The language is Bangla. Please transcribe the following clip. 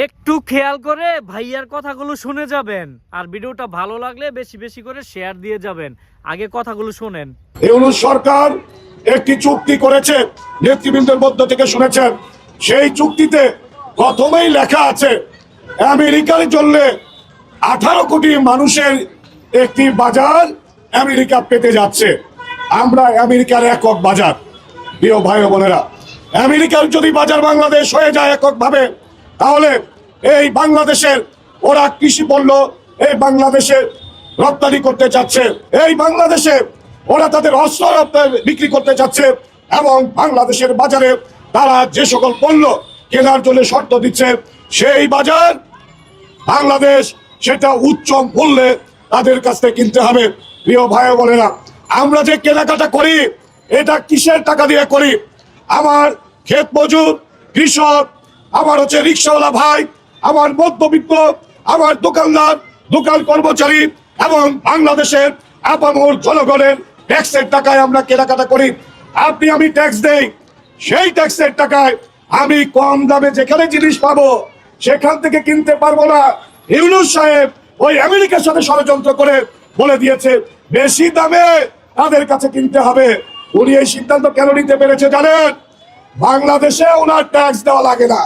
একটু খেয়াল করে ভাইয়ার কথাগুলো শুনে যাবেন, আর ভিডিওটা ভালো লাগলে বেশি বেশি করে শেয়ার দিয়ে যাবেন। আগে কথাগুলো শুনেন। ইউনূস সরকার একটি চুক্তি করেছে, নেতৃবৃন্দের মধ্য থেকে শুনেছেন। সেই চুক্তিতে প্রথমেই লেখা আছে আমেরিকার জন্য 18 কোটি মানুষের একটি বাজার আমেরিকা পেতে যাচ্ছে। আমরা আমেরিকার একক বাজার। প্রিয় ভাই ও বোনেরা, আমেরিকার যদি বাজার বাংলাদেশ হয়ে যায় এককভাবে, তাহলে এই বাংলাদেশের ওরা কৃষি পণ্য এই বাংলাদেশে রপ্তানি করতে চাচ্ছে, এই বাংলাদেশে ওরা তাদের অস্ত্র বিক্রি করতে চাচ্ছে, এবং বাংলাদেশের বাজারে তারা যে সকল পণ্য কেনার জন্য শর্ত দিচ্ছে, সেই বাজার বাংলাদেশ সেটা উচ্চ মূল্যে তাদের কাছ থেকে কিনতে হবে। প্রিয় ভাই বোনেরা, আমরা যে কেনাকাটা করি এটা কিসের টাকা দিয়ে করি? আমার ক্ষেত মজুর, কৃষক, আমার হচ্ছে রিক্সাওয়ালা ভাই, আমার মধ্যবিত্ত, আমার দোকানদার, দোকান কর্মচারী এবং বাংলাদেশের আপামর জনগণের ট্যাক্সের টাকায় আমরা কেনাকাটা করি। আপনি আমি ট্যাক্স দেই, সেই ট্যাক্সের টাকায় আমি কম দামে যেখানে জিনিস পাবো সেখান থেকে কিনতে পারবো না। ইউনূস সাহেব ওই আমেরিকার সাথে ষড়যন্ত্র করে বলে দিয়েছে বেশি দামে তাদের কাছে কিনতে হবে। উনি এই সিদ্ধান্ত কেন নিতে পেরেছে জানেন? বাংলাদেশে ওনার ট্যাক্স দেওয়া লাগে না।